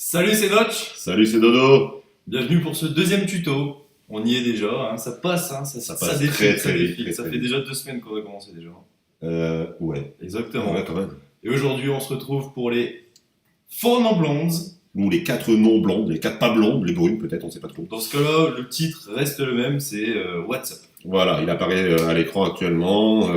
Salut, c'est Notch. Salut, c'est Dodo. Bienvenue pour ce deuxième tuto. On y est déjà, hein. Ça passe, hein. Ça Ça passe défile, très, ça très vite, défile. très, Ça très fait vite. déjà 2 semaines qu'on a commencé déjà. Ouais. Exactement. Ouais, quand même. Et aujourd'hui, on se retrouve pour les Four Non Blondes. Ou les 4 non blondes, les 4 pas blondes, les brunes peut-être, on sait pas trop. Dans ce cas-là, le titre reste le même, c'est WhatsApp. Voilà, il apparaît à l'écran actuellement.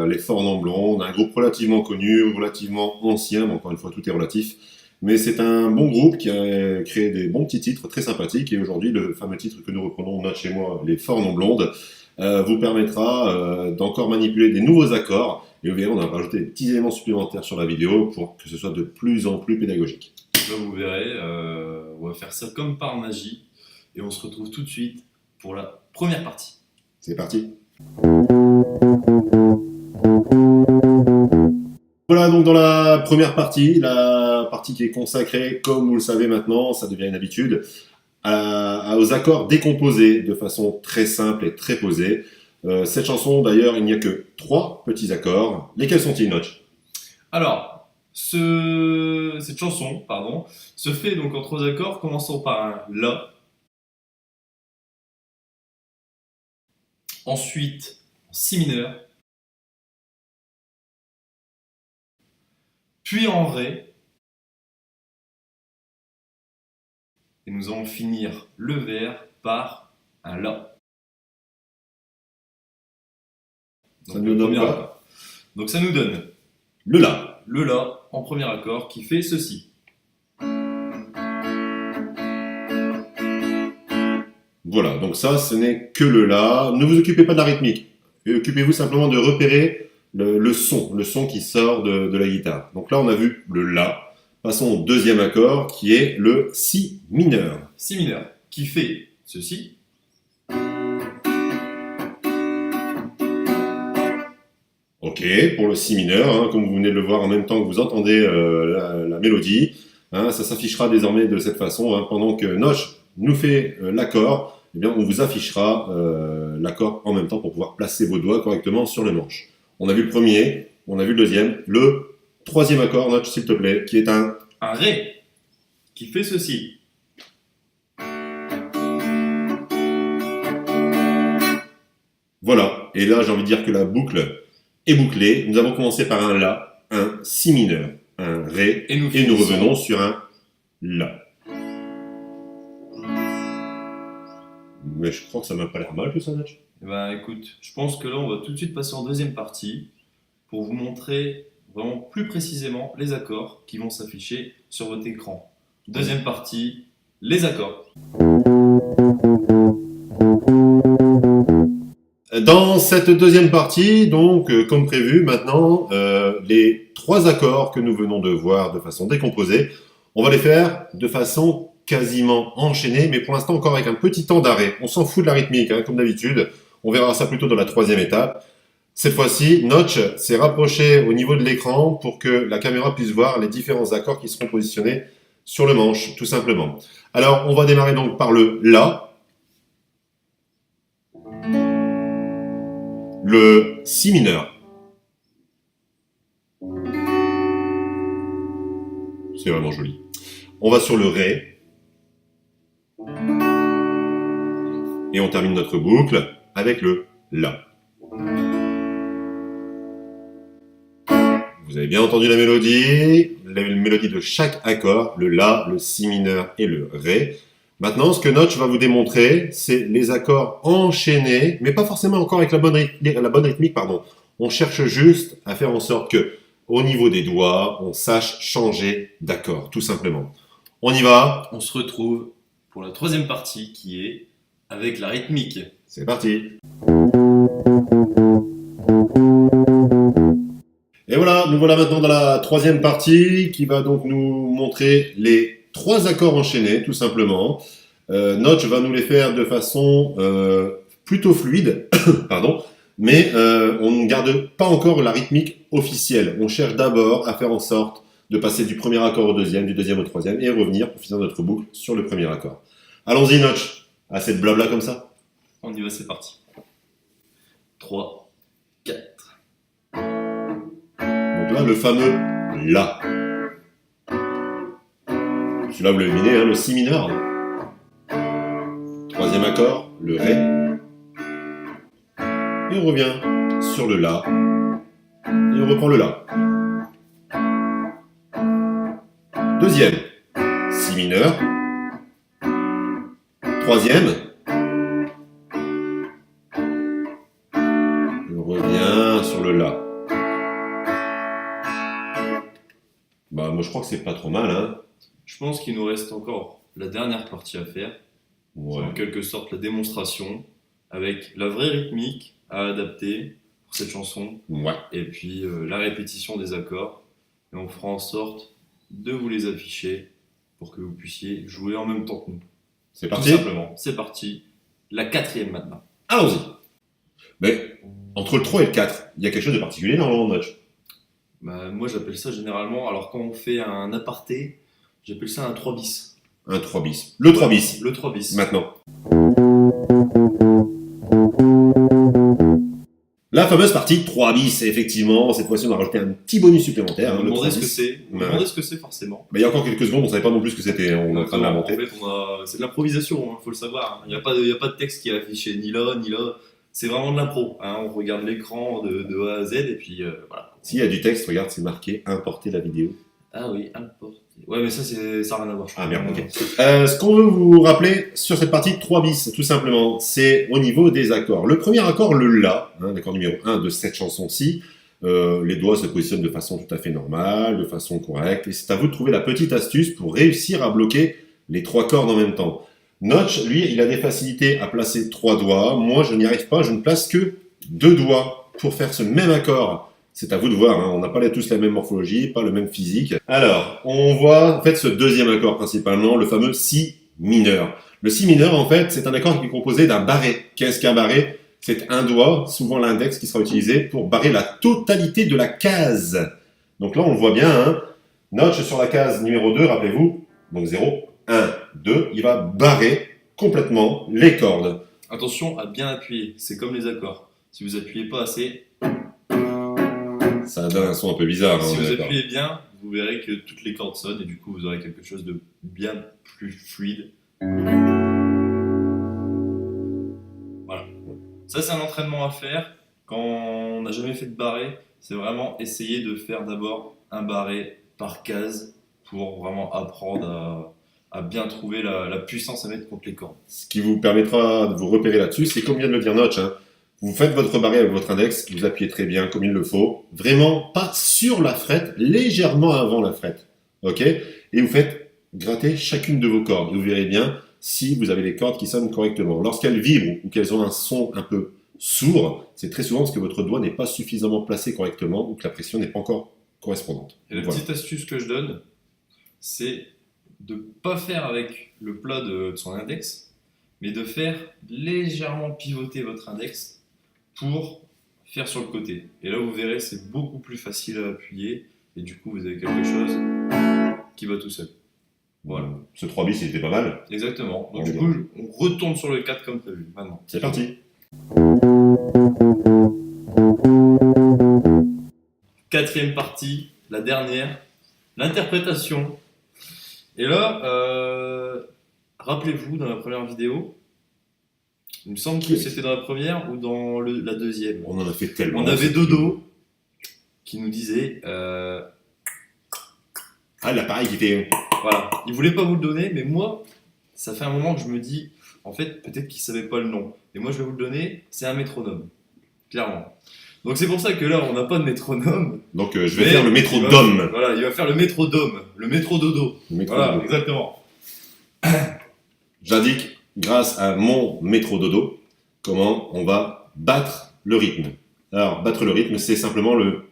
Les Four non blondes, un groupe relativement connu, relativement ancien, mais encore une fois, tout est relatif. Mais c'est un bon groupe qui a créé des bons petits titres très sympathiques. Et aujourd'hui, le fameux titre que nous reprenons, Note chez moi, les Four non blondes, vous permettra d'encore manipuler des nouveaux accords. Et vous verrez, on a rajouté des petits éléments supplémentaires sur la vidéo pour que ce soit de plus en plus pédagogique. Là, vous verrez, on va faire ça comme par magie. Et on se retrouve tout de suite pour la première partie. C'est parti. Voilà donc dans la première partie, la partie qui est consacrée, comme vous le savez maintenant, ça devient une habitude, aux accords décomposés de façon très simple et très posée. Cette chanson d'ailleurs, il n'y a que 3 petits accords. Lesquels sont-ils, Notch? Alors, cette chanson, se fait donc en 3 accords, commençant par un La, ensuite en Si mineur, puis en Ré, et nous allons finir le vers par un La. Ça nous donne quoi? accord. Donc ça nous donne Le La. le La en premier accord qui fait ceci. Voilà, donc ça, ce n'est que le La. Ne vous occupez pas de la rythmique. Occupez-vous simplement de repérer le son qui sort de la guitare. Donc là, on a vu le La. Passons au deuxième accord, qui est le Si mineur. Si mineur qui fait ceci. Ok, pour le Si mineur, hein, comme vous venez de le voir en même temps que vous entendez la mélodie, hein, ça s'affichera désormais de cette façon, hein, pendant que Notch nous fait l'accord, eh bien, on vous affichera l'accord en même temps pour pouvoir placer vos doigts correctement sur le manche. On a vu le premier, on a vu le deuxième, le troisième accord, Notch, s'il te plaît, qui est un Ré qui fait ceci. Voilà, et là j'ai envie de dire que la boucle est bouclée. Nous avons commencé par un La, un Si mineur, un Ré, Et nous revenons sur un La. Mais je crois que ça m'a pas l'air mal tout ça, Notch. Eh ben, écoute, je pense que là, on va tout de suite passer en deuxième partie pour vous montrer vraiment plus précisément les accords qui vont s'afficher sur votre écran. Deuxième partie, les accords. Dans cette deuxième partie, donc, comme prévu, maintenant, les 3 accords que nous venons de voir de façon décomposée, on va les faire de façon quasiment enchaînée, mais pour l'instant encore avec un petit temps d'arrêt. On s'en fout de la rythmique, hein, comme d'habitude. On verra ça plutôt dans la 3e étape. Cette fois-ci, Notch s'est rapproché au niveau de l'écran pour que la caméra puisse voir les différents accords qui seront positionnés sur le manche, tout simplement. Alors, on va démarrer donc par le La, le Si mineur. C'est vraiment joli. On va sur le Ré. Et on termine notre boucle avec le La. Vous avez bien entendu la mélodie de chaque accord, le La, le Si mineur et le Ré. Maintenant, ce que Notch va vous démontrer, c'est les accords enchaînés, mais pas forcément encore avec la bonne rythmique, pardon. On cherche juste à faire en sorte que, au niveau des doigts, on sache changer d'accord, tout simplement. On y va. On se retrouve pour la 3e partie qui est avec la rythmique. C'est parti. Et voilà, nous voilà maintenant dans la 3e partie qui va donc nous montrer les 3 accords enchaînés, tout simplement. Notch va nous les faire de façon plutôt fluide, pardon, mais on ne garde pas encore la rythmique officielle. On cherche d'abord à faire en sorte de passer du premier accord au deuxième, du deuxième au troisième, et revenir pour finir notre boucle sur le premier accord. Allons-y, Notch. Assez de blabla comme ça. On y va, c'est parti. 3, 4. Donc là, le fameux La. Celui-là, vous l'avez deviné, hein, le si mineur. Troisième accord, le ré. Et on revient sur le la. Et on reprend le la. Deuxième, si mineur. Troisième. On revient sur le la. Bah, moi je crois que c'est pas trop mal, hein. Je pense qu'il nous reste encore la dernière partie à faire. Ouais. C'est en quelque sorte la démonstration avec la vraie rythmique à adapter pour cette chanson Ouais. et puis la répétition des accords. Et on fera en sorte de vous les afficher pour que vous puissiez jouer en même temps que nous. C'est Tout parti. simplement, c'est parti. La quatrième maintenant. Allons-y. Mais entre le 3 et le 4, il y a quelque chose de particulier dans le notch. Bah, moi j'appelle ça généralement, alors quand on fait un aparté, j'appelle ça un 3 bis. Un 3 bis. Le 3 bis. Le 3 bis. Maintenant. La fameuse partie 3 bis, effectivement, cette fois-ci on a rajouté un petit bonus supplémentaire. Vous Hein, me le 3 demandez ce que bis. c'est. Vous me Ouais. demandez ce que c'est forcément. Mais il y a encore quelques secondes, on savait pas non plus ce que c'était, on est en train de l'inventer. En fait, c'est de l'improvisation, faut le savoir. Il n'y a pas de texte qui est affiché ni là, ni là. C'est vraiment de l'impro. Hein. On regarde l'écran de A à Z et puis voilà. S'il y a du texte, regarde, c'est marqué importer la vidéo. Ah oui, importé. Ouais, mais ça n'a rien à voir. je Ah crois. merde, ok. Ce qu'on veut vous rappeler sur cette partie 3 bis, tout simplement, c'est au niveau des accords. Le premier accord, le La, hein, l'accord numéro 1 de cette chanson-ci, les doigts se positionnent de façon tout à fait normale, de façon correcte, et c'est à vous de trouver la petite astuce pour réussir à bloquer les 3 cordes en même temps. Notch, lui, il a des facilités à placer 3 doigts. Moi, je n'y arrive pas, je ne place que 2 doigts pour faire ce même accord. C'est à vous de voir, hein. On n'a pas tous la même morphologie, pas le même physique. Alors, on voit en fait ce deuxième accord principalement, le fameux si mineur. Le si mineur, en fait, c'est un accord qui est composé d'un barré. Qu'est-ce qu'un barré? C'est un doigt, souvent l'index, qui sera utilisé pour barrer la totalité de la case. Donc là, on le voit bien, hein. Notch sur la case numéro 2, rappelez-vous, donc 0, 1, 2, il va barrer complètement les cordes. Attention à bien appuyer, c'est comme les accords. Si vous appuyez pas assez, Ça donne un son un peu bizarre. si hein, vous d'accord. appuyez bien, vous verrez que toutes les cordes sonnent et du coup vous aurez quelque chose de bien plus fluide. Voilà. Ça c'est un entraînement à faire. Quand on n'a jamais fait de barré, c'est vraiment essayer de faire d'abord un barré par case pour vraiment apprendre à bien trouver la puissance à mettre contre les cordes. Ce qui vous permettra de vous repérer là-dessus, c'est comme vient de le dire Notch. Hein. Vous faites votre barré avec votre index, vous appuyez très bien comme il le faut. Vraiment pas sur la frette, légèrement avant la frette. Ok? Et vous faites gratter chacune de vos cordes. Et vous verrez bien si vous avez les cordes qui sonnent correctement. Lorsqu'elles vibrent ou qu'elles ont un son un peu sourd, c'est très souvent parce que votre doigt n'est pas suffisamment placé correctement ou que la pression n'est pas encore correspondante. Et la Voilà. petite astuce que je donne, c'est de ne pas faire avec le plat de son index, mais de faire légèrement pivoter votre index pour faire sur le côté. Et là, vous verrez, c'est beaucoup plus facile à appuyer, et du coup, vous avez quelque chose qui va tout seul. Voilà. Ce 3 bis, il était pas mal. Exactement. Donc, On du est coup, on retourne sur le 4 comme prévu, maintenant. C'est parti. Quatrième partie, la dernière, l'interprétation. Et là, rappelez-vous, dans la première vidéo, il me semble que c'était dans la première ou dans la deuxième. On en a fait tellement. On avait Dodo qui nous disait, Ah, l'appareil qui était... voilà, il voulait pas vous le donner, mais moi, ça fait un moment que je me dis, en fait, peut-être qu'il savait pas le nom. Et moi, je vais vous le donner, c'est un métronome, clairement. Donc c'est pour ça que là, on n'a pas de métronome. Donc, je vais mais faire le il métrodome. va- Voilà, il va faire le métrodome, le métrododo. Le métrodome. Voilà, exactement. J'indique, grâce à mon métrododo, comment on va battre le rythme. Alors, battre le rythme, c'est simplement le...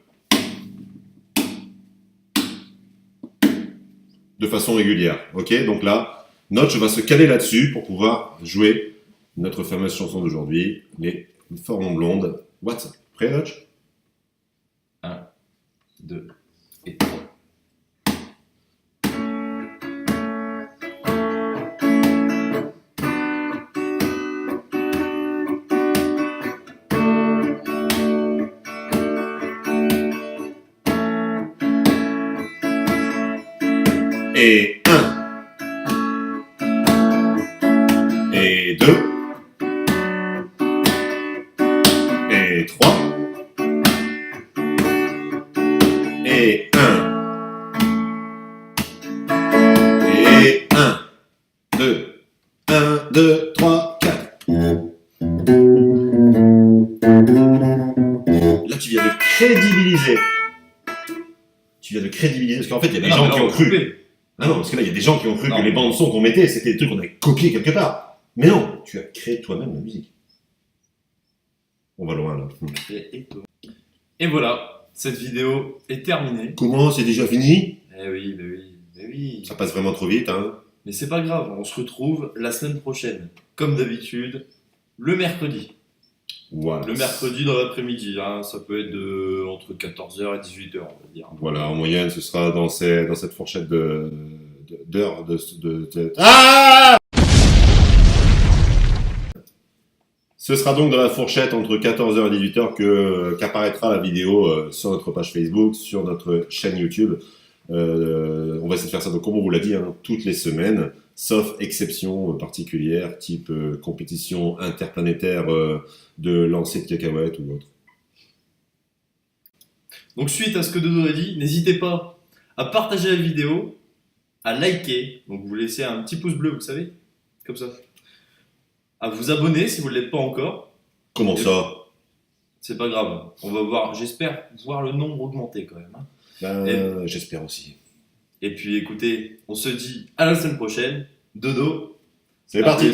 de façon régulière. Ok? Donc là, Notch va se caler là-dessus pour pouvoir jouer notre fameuse chanson d'aujourd'hui, les Formes blondes. What's up? Prêt, Notch? 1, 2 et 3. Et 1, 2. Et 3. Et 1. Et 1. 2. 1, 2, 3, 4. Là, tu viens de crédibiliser. Parce qu'en fait, il y a des gens qui ont cru. Ah non, parce que là, il y a des gens qui ont cru que les bandes son qu'on mettait, c'était des trucs qu'on avait copiés quelque part. Mais non, tu as créé toi-même la musique. On va loin, là. Et voilà, cette vidéo est terminée. Comment, c'est déjà fini? Eh oui, mais oui, mais oui. Ça passe vraiment trop vite, hein. Mais c'est pas grave, on se retrouve la semaine prochaine, comme d'habitude, le mercredi. Voilà. Le mercredi dans l'après-midi, hein, ça peut être entre 14h et 18h, on va dire. Voilà, en moyenne, ce sera dans cette fourchette d'heures Ah! Ce sera donc dans la fourchette entre 14h et 18h qu'apparaîtra la vidéo sur notre page Facebook, sur notre chaîne YouTube. On va essayer de faire ça, donc, comme on vous l'a dit, hein, toutes les semaines, sauf exception particulière, type compétition interplanétaire de lancer de cacahuètes ou autre. Donc suite à ce que Dodo a dit, n'hésitez pas à partager la vidéo, à liker, donc vous laissez un petit pouce bleu, vous savez, comme ça. À vous abonner si vous ne l'êtes pas encore. Comment ça? C'est pas grave, on va voir, j'espère voir le nombre augmenter quand même. Hein. J'espère aussi. Et puis écoutez, on se dit à la semaine prochaine. Dodo, C'est parti.